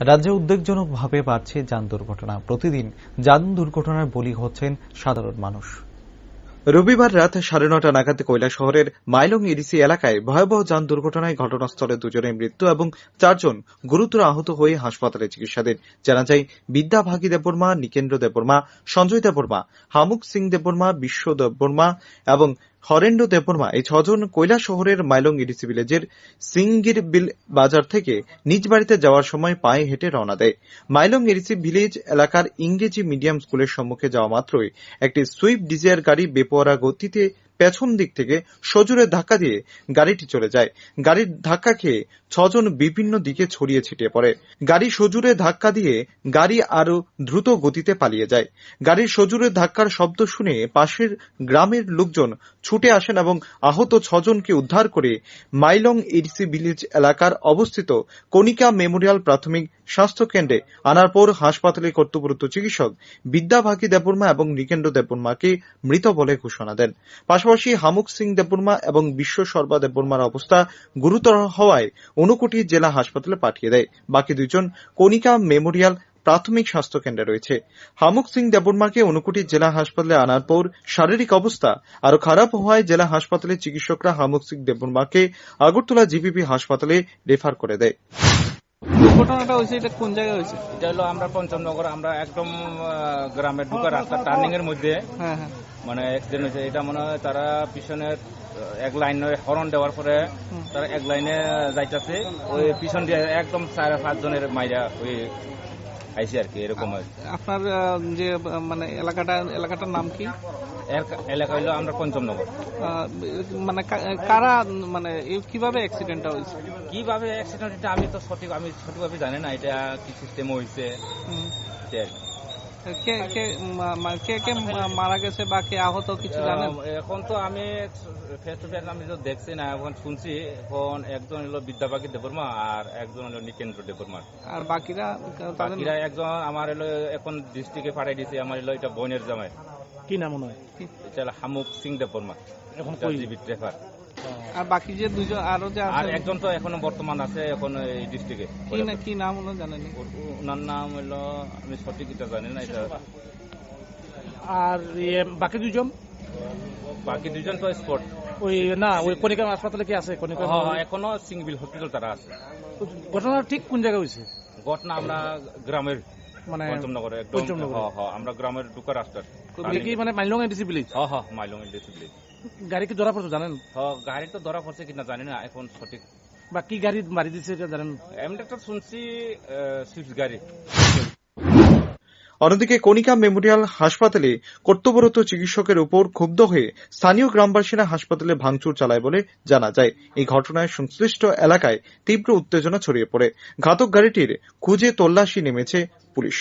রাজ্যে উদ্বেগজনকভাবে বাড়ছে যান দুর্ঘটনা। প্রতিদিন যান দুর্ঘটনার বলি হচ্ছেন সাধারণ মানুষ। রবিবার রাত 9:30 নাগাদ কৈলাসহরের মাইলং ইডিসি এলাকায় ভয়াবহ যান দুর্ঘটনায় ঘটনাস্থলে 2 জনের মৃত্যু এবং 4 জন গুরুতর আহত হয়ে হাসপাতালে চিকিৎসাধীন। জানা যায়, বিদ্যা ভাগী দেববর্মা, নিকেন্দ্র দেববর্মা, সঞ্জয় দেববর্মা, হামুক সিং দেববর্মা, বিশ্ব দেববর্মা এবং হরেন্দ্র দেববর্মা এই 6 জন কৈলাসহরের মাইলং ইডিসি ভিলেজের সিঙ্গির বিল বাজার থেকে নিজ বাড়িতে যাওয়ার সময় পায়ে হেঁটে রওনা দেয়। মাইলং ইডিসি ভিলেজ এলাকার ইংরেজি মিডিয়াম স্কুলের সম্মুখে যাওয়া মাত্রই একটি সুইফট ডিজায়ার গাড়ি বেপরোয়া গতিতে পেছন দিক থেকে সজোরে ধাক্কা দিয়ে গাড়িটি চলে যায়। গাড়ির ধাক্কা খেয়ে 6 জন বিভিন্ন দিকে ছড়িয়ে ছিটিয়ে পড়ে। গাড়ি সজোরে ধাক্কা দিয়ে গাড়ি আরো দ্রুত গতিতে পালিয়ে যায়। গাড়ির সজোরে ধাক্কার শব্দ শুনে পাশের গ্রামের লোকজন ছুটে আসেন এবং আহত 6 জনকে উদ্ধার করে মাইলং ইডিসি ভিলেজ এলাকার অবস্থিত কণিকা মেমোরিয়াল প্রাথমিক স্বাস্থ্য কেন্দ্রে আনার পর হাসপাতালে কর্তব্যরত চিকিৎসক বিদ্যা ভাগী দেববর্মা এবং নিকেন্দ্র দেববর্মাকে মৃত বলে ঘোষণা দেন। পাশাপাশি হামুক সিং দেববর্মা এবং বিশ্ব সর্বা দেববর্মার অবস্থা গুরুতর হওয়ায় ঊনকোটি জেলা হাসপাতালে পাঠিয়ে দেয়। বাকি 2 জন কণিকা মেমোরিয়াল প্রাথমিক স্বাস্থ্য কেন্দ্রে রয়েছে। হামুক সিং দেববর্মাকে ঊনকোটি জেলা হাসপাতালে আনার পর শারীরিক অবস্থা আরো খারাপ হওয়ায় জেলা হাসপাতালের চিকিৎসকরা হামুক সিং দেববর্মাকে আগরতলা জিবিপি হাসপাতালে রেফার করে দেয়। দুর্ঘটনাটা হয়েছে, এটা কোন জায়গায় হয়েছে? এটা হলো আমরা পঞ্চমনগর, আমরা একদম গ্রামের ঢুকার রাস্তা টার্নিং এর মধ্যে মানে অ্যাক্সিডেন্ট হয়েছে। এটা মনে হয় তারা পিছনের এক লাইনে হর্ন দেওয়ার পরে তারা এক লাইনে যাইতেছে, ওই পিছন দিয়ে একদম 4-5 জনের মাইরা ওই আইসি আর কি, এরকম। আপনার যে মানে এলাকাটার নাম কি? এলাকা হইলো আমরা পঞ্চমনগর। মানে কারা মানে কিভাবে অ্যাক্সিডেন্টটা হয়েছে? কিভাবে অ্যাক্সিডেন্ট আমি সঠিকভাবে জানি না, এটা কি সিস্টেম হয়েছে। কে মারা গেছে বা কে আহত কিছু জানেন? এখন তো আমি ফেস টু ফেস আমি তো দেখছি না, এখন শুনছি। এখন একজন হলো বিদ্যা ভাগী দেববর্মা আর একজন হলো নিকেন্দ্র দেববর্মা। আর বাকিরা একজন আমার হলো এখন ডিস্ট্রিক্টে পাঠাই দিয়েছে। আমার হলো এটা বোনের জামাই। কি নাম মনে হয়? এটা হলো হামুক সিং দেববর্মা, এখন রেফার। আর বাকি যে 2 জন আরো যে আর একজন তো এখনো বর্তমান আছে এখন এই ডিস্ট্রিক্টে। কি নাম হলো জানেন? ওনার নাম হলো আমি সঠিক এটা জানি না এটা। আর বাকি 2 জন? বাকি 2 জন তো স্পট ওই না ওই কণিকা হাসপাতালে কি আছে? কণিকা এখনো সিঙ্গিল হসপিটাল তারা আছে। ঘটনা ঠিক কোন জায়গায় হয়েছে? ঘটনা আমরা গ্রামের মানে পঞ্চমনগর, একদম আমরা গ্রামের ঢুকার রাস্তা কি মানে Mailong EDC village. Mailong EDC village. গাড়ি কি ধরা পড়ছে জানেন? গাড়ি তো ধরা পড়ছে কিনা জানি না এখন সঠিক। বা কি গাড়ি মারি দিচ্ছে এটা জানেন? এমনি তো শুনছি সুইফট গাড়ি। অন্যদিকে কণিকা মেমোরিয়াল হাসপাতালে কর্তব্যরত চিকিৎসকের উপর ক্ষুব্ধ হয়ে স্থানীয় গ্রামবাসীরা হাসপাতালে ভাঙচুর চালায় বলে জানা যায়। এই ঘটনায় সংশ্লিষ্ট এলাকায় তীব্র উত্তেজনা ছড়িয়ে পড়ে। ঘাতক গাড়িটির খুঁজে তল্লাশি নেমেছে পুলিশ।